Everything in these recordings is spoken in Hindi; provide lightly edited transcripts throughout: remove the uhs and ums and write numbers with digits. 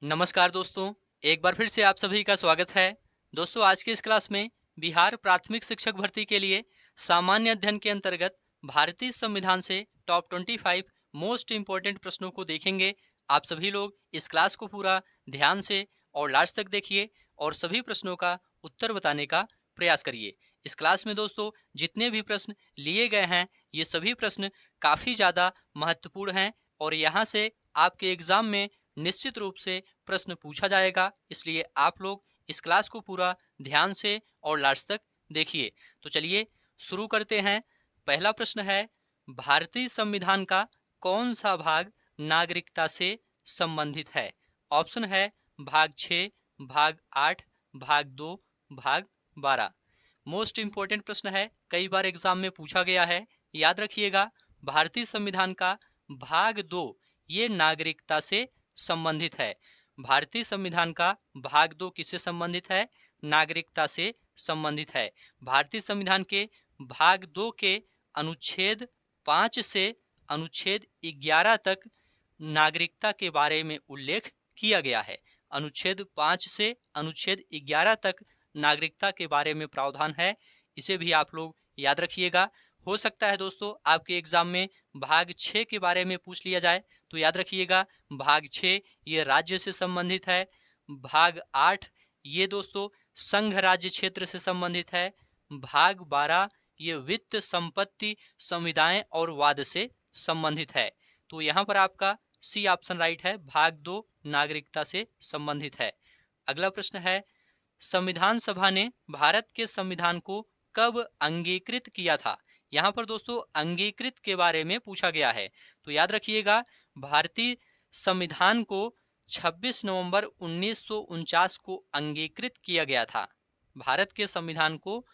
नमस्कार दोस्तों, एक बार फिर से आप सभी का स्वागत है। दोस्तों, आज की इस क्लास में बिहार प्राथमिक शिक्षक भर्ती के लिए सामान्य अध्ययन के अंतर्गत भारतीय संविधान से टॉप 25 मोस्ट इम्पोर्टेंट प्रश्नों को देखेंगे। आप सभी लोग इस क्लास को पूरा ध्यान से और लास्ट तक देखिए और सभी प्रश्नों का उत्तर बताने का प्रयास करिए। इस क्लास में दोस्तों जितने भी प्रश्न लिए गए हैं, ये सभी प्रश्न काफ़ी ज़्यादा महत्वपूर्ण हैं और यहाँ से आपके एग्जाम में निश्चित रूप से प्रश्न पूछा जाएगा। इसलिए आप लोग इस क्लास को पूरा ध्यान से और लास्ट तक देखिए। तो चलिए शुरू करते हैं। पहला प्रश्न है, भारतीय संविधान का कौन सा भाग नागरिकता से संबंधित है? ऑप्शन है भाग 6, भाग 8, भाग 2, भाग 12। मोस्ट इंपॉर्टेंट प्रश्न है, कई बार एग्जाम में पूछा गया है। याद रखिएगा, भारतीय संविधान का भाग 2 ये नागरिकता से संबंधित है। भारतीय संविधान का भाग 2 किससे संबंधित है? नागरिकता से संबंधित है। भारतीय संविधान के भाग 2 के अनुच्छेद 5 से अनुच्छेद 11 तक नागरिकता के बारे में उल्लेख किया गया है। अनुच्छेद 5 से अनुच्छेद 11 तक नागरिकता के बारे में प्रावधान है। इसे भी आप लोग याद रखिएगा। हो सकता है दोस्तों आपके एग्जाम में भाग 6 के बारे में पूछ लिया जाए, तो याद रखिएगा भाग 6 ये राज्य से संबंधित है। भाग 8 ये दोस्तों संघ राज्य क्षेत्र से संबंधित है। भाग 12 ये वित्त, संपत्ति, संविदाएं और वाद से संबंधित है। तो यहाँ पर आपका सी ऑप्शन राइट है, भाग 2 नागरिकता से संबंधित है। अगला प्रश्न है, संविधान सभा ने भारत के संविधान को कब अंगीकृत किया था? यहाँ पर दोस्तों अंगीकृत के बारे में पूछा गया है। तो याद रखिएगा, भारतीय संविधान को 26 नवंबर 1949 को अंगीकृत किया गया था। भारत के संविधान को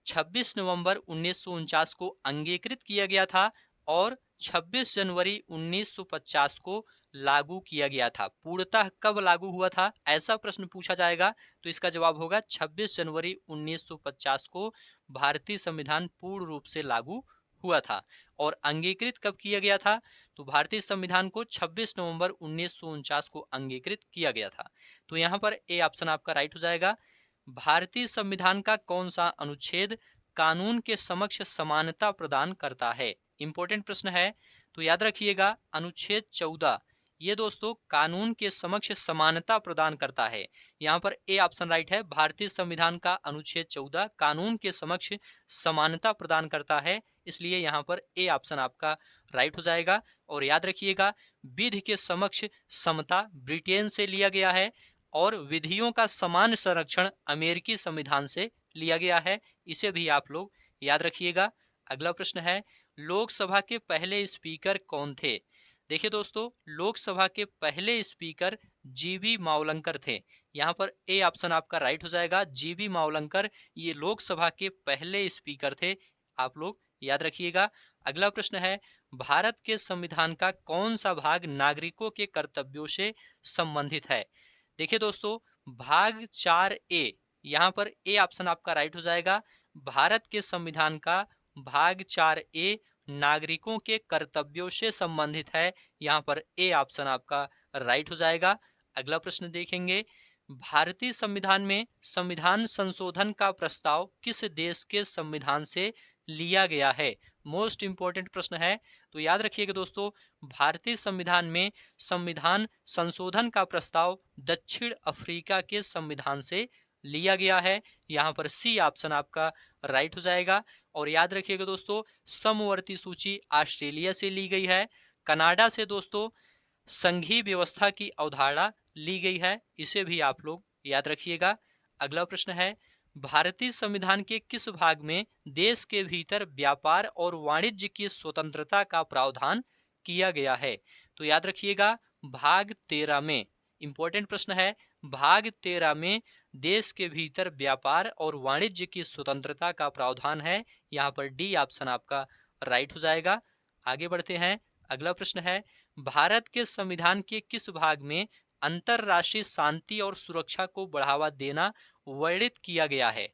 26 नवंबर 1949 को अंगीकृत किया गया था और 26 जनवरी 1950 को लागू किया गया था। पूर्णतः कब लागू हुआ था, ऐसा प्रश्न पूछा जाएगा तो इसका जवाब होगा 26 जनवरी 1950 को भारतीय संविधान पूर्ण रूप से लागू हुआ था। और अंगीकृत कब किया गया था? तो भारतीय संविधान को 26 नवंबर 1949 को अंगीकृत किया गया था। तो यहाँ पर ए ऑप्शन आपका राइट हो जाएगा। भारतीय संविधान का कौन सा अनुच्छेद कानून के समक्ष समानता प्रदान करता है? इंपॉर्टेंट प्रश्न है, तो याद रखिएगा अनुच्छेद 14 ये दोस्तों कानून के समक्ष समानता प्रदान करता है। यहाँ पर ए ऑप्शन राइट है, भारतीय संविधान का अनुच्छेद 14 कानून के समक्ष समानता प्रदान करता है। इसलिए यहाँ पर ए ऑप्शन आपका राइट हो जाएगा। और याद रखिएगा, विधि के समक्ष समता ब्रिटेन से लिया गया है और विधियों का समान संरक्षण अमेरिकी संविधान से लिया गया है। इसे भी आप लोग याद रखिएगा। अगला प्रश्न है, लोकसभा के पहले स्पीकर कौन थे? देखिए दोस्तों, लोकसभा के पहले स्पीकर जीबी मावलंकर थे। यहाँ पर ए ऑप्शन आपका राइट हो जाएगा, जीबी मावलंकर ये लोकसभा के पहले स्पीकर थे। आप लोग याद रखिएगा। अगला प्रश्न है, भारत के संविधान का कौन सा भाग नागरिकों के कर्तव्यों से संबंधित है? देखिए दोस्तों, भाग 4 ए, यहाँ पर ए ऑप्शन आपका राइट हो जाएगा। भारत के संविधान का भाग 4 ए नागरिकों के कर्तव्यों से संबंधित है। यहाँ पर ए ऑप्शन आपका राइट हो जाएगा। अगला प्रश्न देखेंगे, भारतीय संविधान में संविधान संशोधन का प्रस्ताव किस देश के संविधान से लिया गया है? मोस्ट इंपॉर्टेंट प्रश्न है। तो याद रखिएगा दोस्तों, भारतीय संविधान में संविधान संशोधन का प्रस्ताव दक्षिण अफ्रीका के संविधान से लिया गया है। यहाँ पर सी ऑप्शन आपका राइट हो जाएगा। और याद रखिएगा दोस्तों, समवर्ती सूची ऑस्ट्रेलिया से ली गई है। कनाडा से दोस्तों संघीय व्यवस्था की अवधारणा ली गई है। इसे भी आप लोग याद रखिएगा। अगला प्रश्न है, भारतीय संविधान के किस भाग में देश के भीतर व्यापार और वाणिज्य की स्वतंत्रता का प्रावधान किया गया है? तो याद रखिएगा, भाग 13 में। इंपॉर्टेंट प्रश्न है, भाग 13 में देश के भीतर व्यापार और वाणिज्य की स्वतंत्रता का प्रावधान है। यहाँ पर डी ऑप्शन आपका राइट हो जाएगा। आगे बढ़ते हैं। अगला प्रश्न है, भारत के संविधान के किस भाग में अंतरराष्ट्रीय शांति और सुरक्षा को बढ़ावा देना वर्णित किया गया है?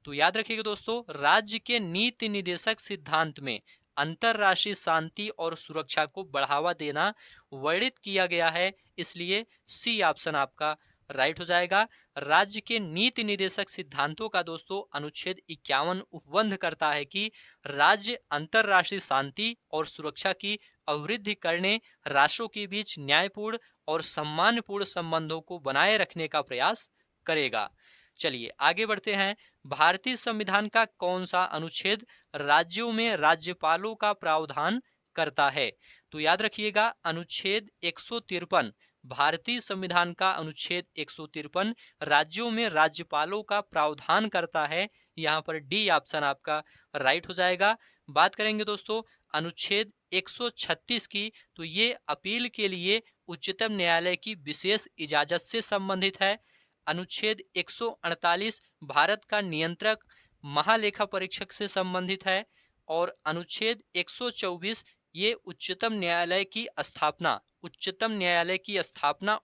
तो याद रखिएगा दोस्तों, राज्य के नीति निदेशक सिद्धांत में अंतरराष्ट्रीय शांति और सुरक्षा को बढ़ावा देना वर्णित किया गया है, इसलिए सी ऑप्शन आपका राइट हो जाएगा। राज्य के नीति निर्देशक सिद्धांतों का दोस्तों अनुच्छेद 51 उपबंध करता है कि राज्य अंतरराष्ट्रीय शांति और सुरक्षा की अभिवृद्धि करने, राष्ट्रों के बीच न्यायपूर्ण और सम्मानपूर्ण संबंधों को बनाए रखने का प्रयास करेगा। चलिए आगे बढ़ते हैं। भारतीय संविधान का कौन सा अनुच्छेद राज्यों में राज्यपालों का प्रावधान करता है? तो याद रखिएगा अनुच्छेद 153, भारतीय संविधान का अनुच्छेद 153 राज्यों में राज्यपालों का प्रावधान करता है। यहाँ पर डी ऑप्शन आपका राइट हो जाएगा। बात करेंगे दोस्तों अनुच्छेद 136 की, तो ये अपील के लिए उच्चतम न्यायालय की विशेष इजाजत से संबंधित है। अनुच्छेद 148 भारत का नियंत्रक महालेखा परीक्षक से संबंधित है। और अनुच्छेद 124 ये उच्चतम न्यायालय की स्थापना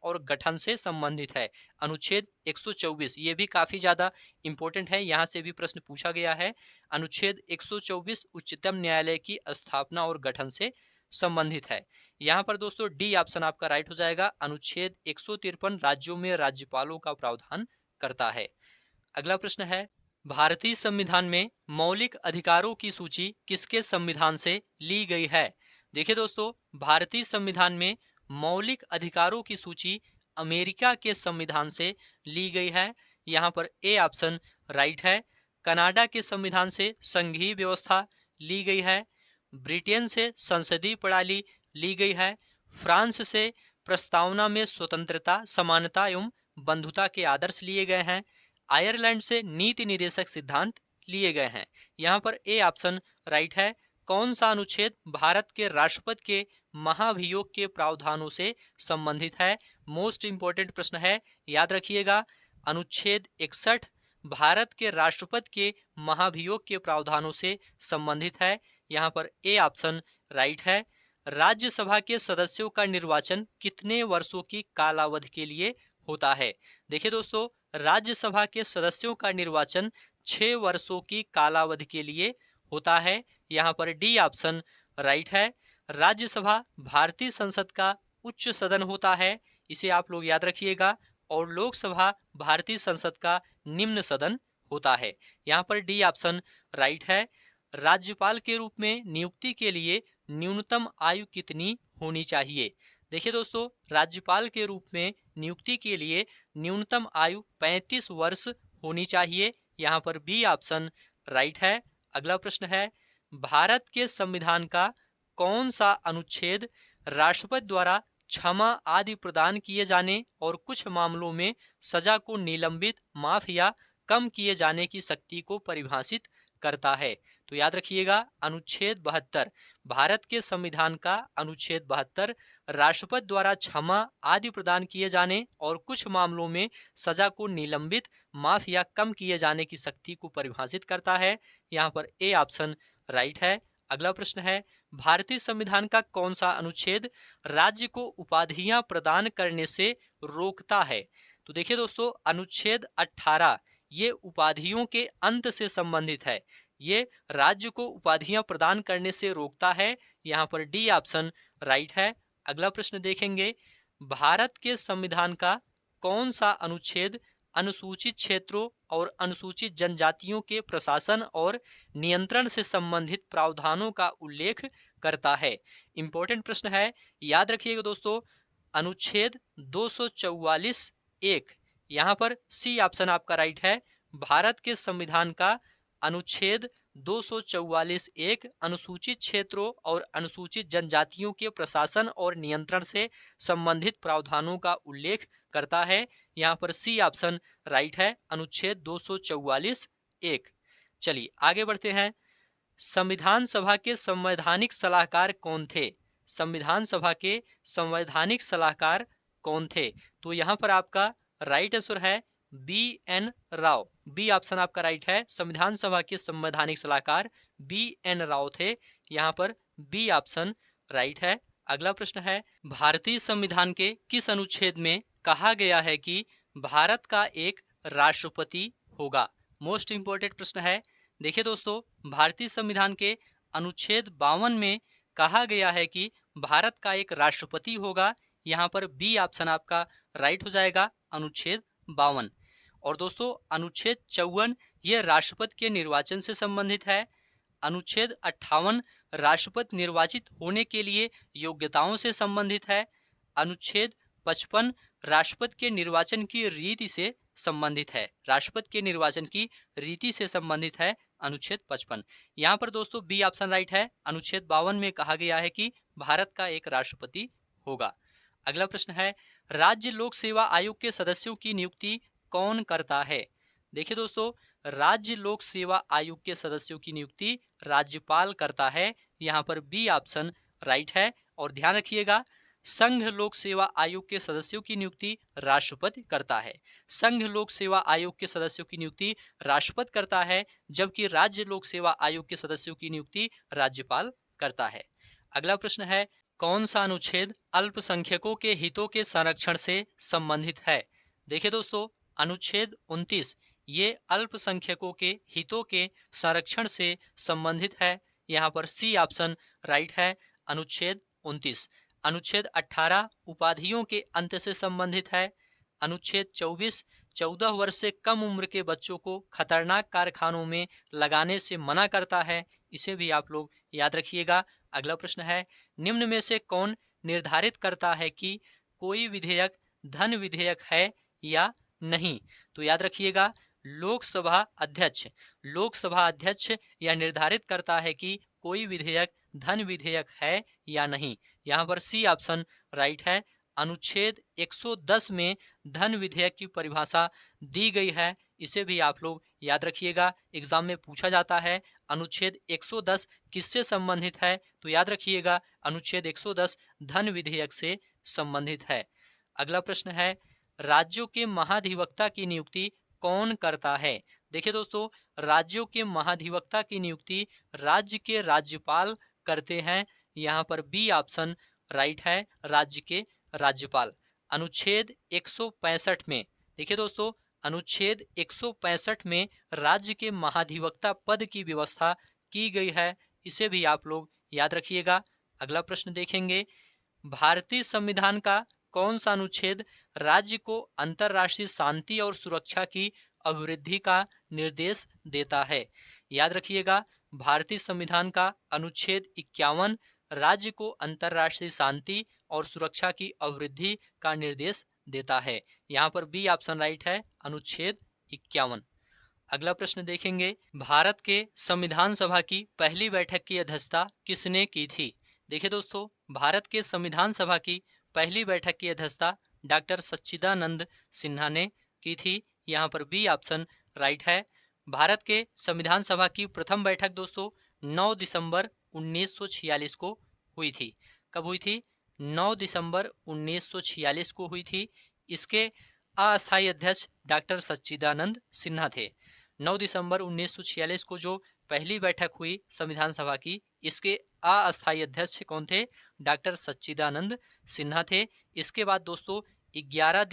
और गठन से संबंधित है। अनुच्छेद 124 ये भी काफी ज्यादा इंपॉर्टेंट है, यहाँ से भी प्रश्न पूछा गया है। अनुच्छेद 124 उच्चतम न्यायालय की स्थापना और गठन से संबंधित है। यहाँ पर दोस्तों डी ऑप्शन आपका राइट हो जाएगा। अनुच्छेद 153 राज्यों में राज्यपालों का प्रावधान करता है। अगला प्रश्न है, भारतीय संविधान में मौलिक अधिकारों की सूची किसके संविधान से ली गई है? देखिए दोस्तों भारतीय संविधान में मौलिक अधिकारों की सूची अमेरिका के संविधान से ली गई है। यहाँ पर ए ऑप्शन राइट है। कनाडा के संविधान से संघीय व्यवस्था ली गई है। ब्रिटेन से संसदीय प्रणाली ली गई है। फ्रांस से प्रस्तावना में स्वतंत्रता, समानता एवं बंधुता के आदर्श लिए गए हैं। आयरलैंड से नीति निर्देशक सिद्धांत लिए गए हैं। यहाँ पर ए ऑप्शन राइट है। कौन सा अनुच्छेद भारत के राष्ट्रपति के महाभियोग के प्रावधानों से संबंधित है? मोस्ट इंपोर्टेंट प्रश्न है, याद रखिएगा। अनुच्छेद 61 भारत के राष्ट्रपति के महाभियोग के प्रावधानों से संबंधित है। यहाँ पर ए ऑप्शन राइट है। राज्यसभा के सदस्यों का निर्वाचन कितने वर्षों की कालावधि के लिए होता है? देखिए दोस्तों राज्यसभा के सदस्यों का निर्वाचन 6 वर्षों की कालावधि के लिए होता है। यहाँ पर डी ऑप्शन राइट है। राज्यसभा भारतीय संसद का उच्च सदन होता है, इसे आप लोग याद रखिएगा। और लोकसभा भारतीय संसद का निम्न सदन होता है। यहाँ पर डी ऑप्शन राइट है। राज्यपाल के रूप में नियुक्ति के लिए न्यूनतम आयु कितनी होनी चाहिए? देखिए दोस्तों राज्यपाल के रूप में नियुक्ति के लिए न्यूनतम आयु 35 वर्ष होनी चाहिए। यहाँ पर बी ऑप्शन राइट है। अगला प्रश्न है, भारत के संविधान का कौन सा अनुच्छेद राष्ट्रपति द्वारा क्षमा आदि प्रदान किए जाने और कुछ मामलों में सजा को निलंबित, माफ या कम किए जाने की शक्ति को परिभाषित करता है? तो याद रखिएगा अनुच्छेद 72 भारत के संविधान का अनुच्छेद 72 राष्ट्रपति द्वारा क्षमा आदि प्रदान किए जाने और कुछ मामलों में सजा को निलंबित, माफ या कम किए जाने की शक्ति को परिभाषित करता है। यहाँ पर ए ऑप्शन राइट है। अगला प्रश्न है, भारतीय संविधान का कौन सा अनुच्छेद राज्य को उपाधियां प्रदान करने से रोकता है? तो देखिए दोस्तों अनुच्छेद 18 ये उपाधियों के अंत से संबंधित है, ये राज्य को उपाधियां प्रदान करने से रोकता है। यहाँ पर डी ऑप्शन राइट है। अगला प्रश्न देखेंगे, भारत के संविधान का कौन सा अनुच्छेद अनुसूचित क्षेत्रों और अनुसूचित जनजातियों के प्रशासन और नियंत्रण से संबंधित प्रावधानों का उल्लेख करता है? इंपॉर्टेंट प्रश्न है, याद रखिएगा दोस्तों अनुच्छेद 244 1, यहाँ पर सी ऑप्शन आपका राइट है। भारत के संविधान का अनुच्छेद 244 1 अनुसूचित क्षेत्रों और अनुसूचित जनजातियों के प्रशासन और नियंत्रण से संबंधित प्रावधानों का उल्लेख करता है। यहाँ पर सी ऑप्शन राइट है, अनुच्छेद 244 1। चलिए आगे बढ़ते हैं। संविधान सभा के संवैधानिक सलाहकार कौन थे? संविधान सभा के संवैधानिक सलाहकार कौन थे? तो यहाँ पर आपका राइट आंसर है B N Rao. B option आपका राइट है। संविधान सभा के संवैधानिक सलाहकार बी एन राव थे। यहाँ पर बी ऑप्शन राइट है। अगला प्रश्न है, भारतीय संविधान के किस अनुच्छेद में कहा गया है कि भारत का एक राष्ट्रपति होगा? मोस्ट इंपोर्टेंट प्रश्न है। देखिए दोस्तों भारतीय संविधान के अनुच्छेद 52 में कहा गया है कि भारत का एक राष्ट्रपति होगा। यहाँ पर बी ऑप्शन आपका राइट हो जाएगा, अनुच्छेद 52। और दोस्तों अनुच्छेद 54 ये राष्ट्रपति के निर्वाचन से संबंधित है। अनुच्छेद 58 राष्ट्रपति निर्वाचित होने के लिए योग्यताओं से संबंधित है। अनुच्छेद 55 राष्ट्रपति के निर्वाचन की रीति से संबंधित है। राष्ट्रपति के निर्वाचन की रीति से संबंधित है अनुच्छेद 55। यहाँ पर दोस्तों बी ऑप्शन राइट है। अनुच्छेद 52 में कहा गया है कि भारत का एक राष्ट्रपति होगा। अगला प्रश्न है, राज्य लोक सेवा आयोग के सदस्यों की नियुक्ति कौन करता है? देखिए दोस्तों, राज्य लोक सेवा आयोग के सदस्यों की नियुक्ति राज्यपाल करता है। यहाँ पर बी ऑप्शन राइट है। और ध्यान रखिएगा, संघ लोक सेवा आयोग के सदस्यों की नियुक्ति राष्ट्रपति करता है। संघ लोक सेवा आयोग के सदस्यों की नियुक्ति राष्ट्रपति करता है, जबकि राज्य लोक सेवा आयोग के सदस्यों की नियुक्ति राज्यपाल करता है। अगला प्रश्न है, कौन सा अनुच्छेद अल्पसंख्यकों के हितों के संरक्षण से संबंधित है? देखिए दोस्तों, अनुच्छेद 29 ये अल्पसंख्यकों के हितों के संरक्षण से संबंधित है। यहाँ पर सी ऑप्शन राइट है, अनुच्छेद 29। अनुच्छेद 18 उपाधियों के अंत से संबंधित है। अनुच्छेद 24 14 वर्ष से कम उम्र के बच्चों को खतरनाक कारखानों में लगाने से मना करता है। इसे भी आप लोग याद रखिएगा। अगला प्रश्न है, निम्न में से कौन निर्धारित करता है कि कोई विधेयक धन विधेयक है या नहीं? तो याद रखिएगा, लोकसभा अध्यक्ष यह निर्धारित करता है कि कोई विधेयक धन विधेयक है या नहीं। यहाँ पर सी ऑप्शन राइट है। अनुच्छेद 110 में धन विधेयक की परिभाषा दी गई है। इसे भी आप लोग याद रखिएगा, एग्जाम में पूछा जाता है। अनुच्छेद 110 किससे संबंधित है? तो याद रखिएगा, अनुच्छेद 110 धन विधेयक से संबंधित है। अगला प्रश्न है, राज्यों के महाधिवक्ता की नियुक्ति कौन करता है? देखिए दोस्तों, राज्यों के महाधिवक्ता की नियुक्ति राज्य के राज्यपाल करते हैं। यहाँ पर बी ऑप्शन राइट है, राज्य के राज्यपाल। अनुच्छेद 165 में देखिए दोस्तों, अनुच्छेद 165 में राज्य के महाधिवक्ता पद की व्यवस्था की गई है। इसे भी आप लोग याद रखिएगा। अगला प्रश्न देखेंगे, भारतीय संविधान का कौन सा अनुच्छेद राज्य को अंतर्राष्ट्रीय शांति और सुरक्षा की अभिवृद्धि का निर्देश देता है? याद रखिएगा, भारतीय संविधान का अनुच्छेद 51 राज्य को अंतर्राष्ट्रीय शांति और सुरक्षा की अभिवृद्धि का निर्देश देता है। यहाँ पर बी ऑप्शन राइट है, अनुच्छेद 51। अगला प्रश्न देखेंगे, भारत के संविधान सभा की पहली बैठक की अध्यक्षता किसने की थी? देखिए दोस्तों, भारत के संविधान सभा की पहली बैठक की अध्यक्षता डॉक्टर सच्चिदानंद सिन्हा ने की थी। यहाँ पर बी ऑप्शन राइट है। भारत के संविधान सभा की प्रथम बैठक दोस्तों 9 दिसंबर 1946 को हुई थी। कब हुई थी? 9 दिसंबर 1946 को हुई थी। इसके अस्थायी अध्यक्ष डॉक्टर सच्चिदानंद सिन्हा थे। 9 दिसंबर 1946 को जो पहली बैठक हुई संविधान सभा की, इसके अस्थायी अध्यक्ष कौन थे? डॉक्टर सच्चिदानंद सिन्हा थे। इसके बाद दोस्तों 11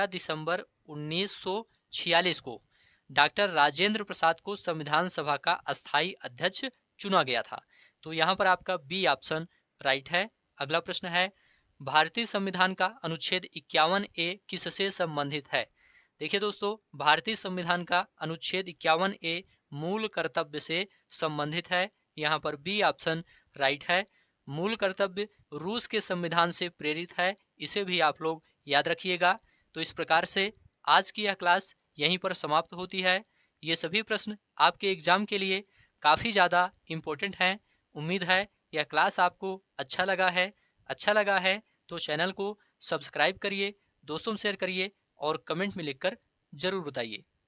दिसंबर 1946 को डॉक्टर राजेंद्र प्रसाद को संविधान सभा का अस्थायी अध्यक्ष चुना गया था। तो यहाँ पर आपका बी ऑप्शन राइट है। अगला प्रश्न है, भारतीय संविधान का अनुच्छेद 51A किससे संबंधित है? देखिए दोस्तों, भारतीय संविधान का अनुच्छेद 51A मूल कर्तव्य से संबंधित है। यहाँ पर बी ऑप्शन राइट है। मूल कर्तव्य रूस के संविधान से प्रेरित है। इसे भी आप लोग याद रखिएगा। तो इस प्रकार से आज की यह क्लास यहीं पर समाप्त होती है। ये सभी प्रश्न आपके एग्जाम के लिए काफ़ी ज़्यादा इम्पोर्टेंट हैं। उम्मीद है यह क्लास आपको अच्छा लगा है तो चैनल को सब्सक्राइब करिए, दोस्तों में शेयर करिए और कमेंट में लिखकर ज़रूर बताइए।